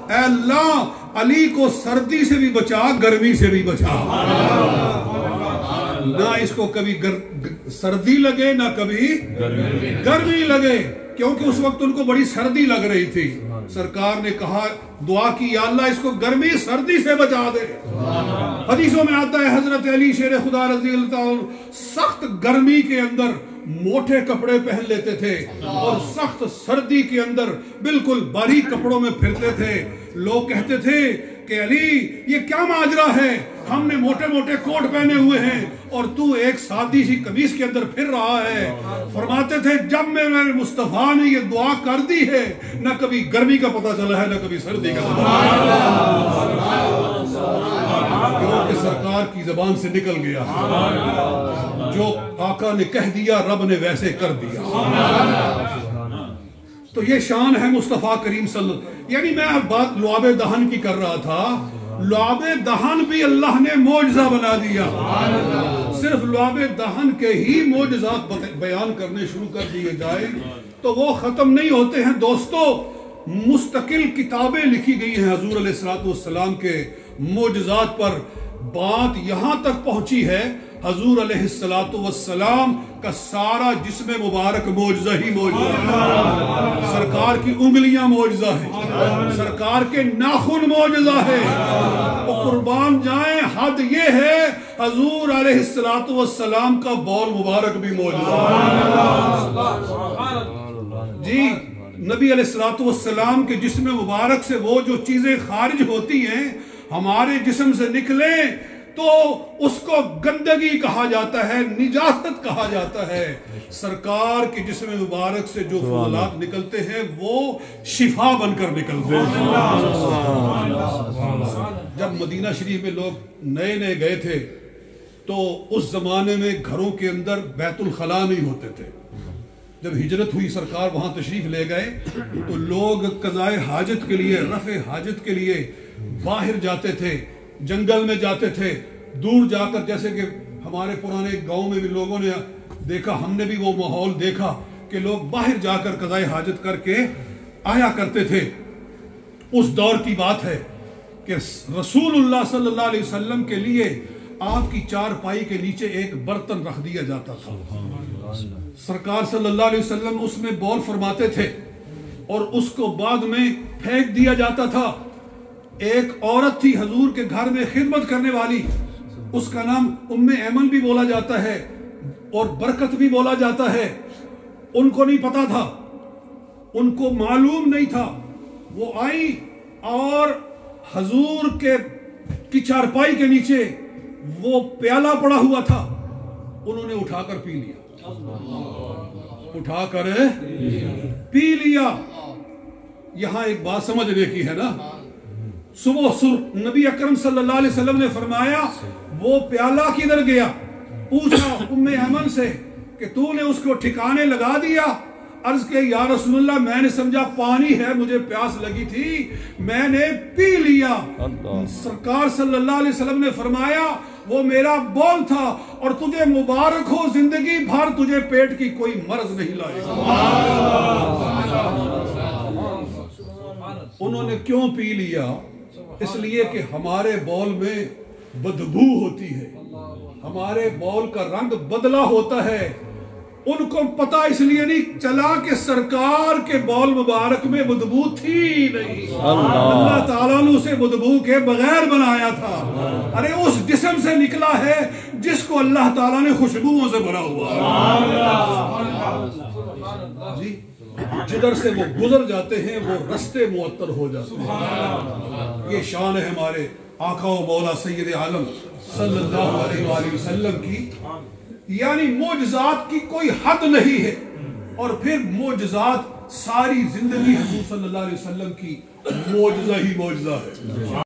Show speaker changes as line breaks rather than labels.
اے اللہ علی کو سردی سے بھی بچا، گرمی سے بھی بچا، نہ اس کو کبھی سردی لگے نہ کبھی گرمی لگے، کیونکہ اس وقت ان کو بڑی سردی لگ رہی تھی۔ سرکار نے کہا، دعا کی، یا اللہ اس کو گرمی سردی سے بچا دے۔ حدیثوں میں آتا ہے حضرت علی شیر خدا رضی اللہ عنہ سخت گرمی کے اندر موٹے کپڑے پہن لیتے تھے اور سخت سردی کے اندر بالکل باریک کپڑوں میں پھرتے تھے۔ لوگ کہتے تھے کہ علی یہ کیا ماجرا ہے، ہم نے موٹے موٹے کوٹ پہنے ہوئے ہیں اور تو ایک سادی سی قمیص کے اندر پھر رہا ہے۔ فرماتے تھے جب میرے مصطفیٰ نے یہ دعا کر دی ہے، نہ کبھی گرمی کا پتہ چلا ہے نہ کبھی سردی کا پتہ چلا ہے، کیونکہ سرکار کی زبان سے نکل گیا، جو آقا نے کہہ دیا رب نے ویسے کر دیا۔ تو یہ شان ہے مصطفیٰ کریم صلی اللہ علیہ وسلم۔ یعنی میں اب بات لعاب دہن کی کر رہا تھا، لعاب دہن بھی اللہ نے معجزہ بنا دیا۔ صرف لعاب دہن کے ہی معجزات بیان کرنے شروع کر دیے جائیں تو وہ ختم نہیں ہوتے ہیں دوستو۔ مستقل کتابیں لکھی گئی ہیں حضور علیہ السلام کے معجزات پر۔ بات یہاں تک پہنچی ہے حضور علیہ السلام کا سارا جسم مبارک معجزہ ہی معجزہ ہے، سرکار کی انگلیاں معجزہ ہے، سرکار کے ناخن معجزہ ہے۔ وہ قربان جائیں، حد یہ ہے حضور علیہ السلام کا بول مبارک بھی معجزہ ہے۔ جی نبی علیہ السلام کے جسم مبارک سے وہ جو چیزیں خارج ہوتی ہیں ہمارے جسم سے نکلیں تو اس کو گندگی کہا جاتا ہے، نجاست کہا جاتا ہے۔ سرکار کے جسم مبارک سے جو فضلات نکلتے ہیں وہ شفا بن کر نکلتے ہیں۔ جب مدینہ شریف میں لوگ نئے نئے گئے تھے تو اس زمانے میں گھروں کے اندر بیت الخلا نہیں ہوتے تھے۔ جب ہجرت ہوئی سرکار وہاں تشریف لے گئے تو لوگ قضائے حاجت کے لیے، رفع حاجت کے لیے باہر جاتے تھے، جنگل میں جاتے تھے، دور جا کر، جیسے کہ ہمارے پرانے گاؤں میں بھی لوگوں نے دیکھا، ہم نے بھی وہ ماحول دیکھا کہ لوگ باہر جا کر قضائے حاجت کر کے آیا کرتے تھے۔ اس دور کی بات ہے کہ رسول اللہ صلی اللہ علیہ وسلم کے لیے آپ کی چارپائی کے نیچے ایک برتن رکھ دیا جاتا تھا۔ سرکار صلی اللہ علیہ وسلم اس میں بول فرماتے تھے اور اس کو بعد میں پھینک دیا جاتا تھا۔ ایک عورت تھی حضور کے گھر میں خدمت کرنے والی، اس کا نام ام ایمن بھی بولا جاتا ہے اور برکت بھی بولا جاتا ہے۔ ان کو نہیں پتا تھا، ان کو معلوم نہیں تھا، وہ آئی اور حضور کی چارپائی کے نیچے وہ پیالہ پڑا ہوا تھا، انہوں نے اٹھا کر پی لیا، اٹھا کر پی لیا۔ یہاں ایک بات سمجھنے کی ہے نا، صبح نبی اکرم صلی اللہ علیہ وسلم نے فرمایا وہ پیالہ کدھر گیا؟ پوچھا ام ایمن سے کہ تو نے اس کو ٹھکانے لگا دیا؟ عرض کہ یا رسول اللہ میں نے سمجھا پانی ہے، مجھے پیاس لگی تھی، میں نے پی لیا۔ سرکار صلی اللہ علیہ وسلم نے فرمایا وہ میرا بول تھا اور تجھے مبارک ہو، زندگی بھر تجھے پیٹ کی کوئی مرض نہیں لائے گا۔ انہوں نے کیوں پی لیا؟ اس لیے کہ ہمارے بول میں بدبو ہوتی ہے، ہمارے بول کا رنگ بدلا ہوتا ہے۔ ان کو پتا اس لیے نہیں چلا کہ سرکار کے بول مبارک میں بدبو تھی نہیں، اللہ تعالیٰ نے اسے بدبو کے بغیر بنایا تھا۔ ارے اس جسم سے نکلا ہے جس کو اللہ تعالیٰ نے خوشبوؤں سے بنا ہوا جی، جدھر سے وہ گزر جاتے ہیں وہ رستے معطر ہو جاتے ہیں۔ یہ شان ہے ہمارے آقا و مولا سید عالم صلی اللہ علیہ وآلہ وسلم کی، یعنی معجزات کی کوئی حد نہیں ہے، اور پھر معجزات ساری زندگی حضور صلی اللہ علیہ وسلم کی معجزہ ہی معجزہ ہے۔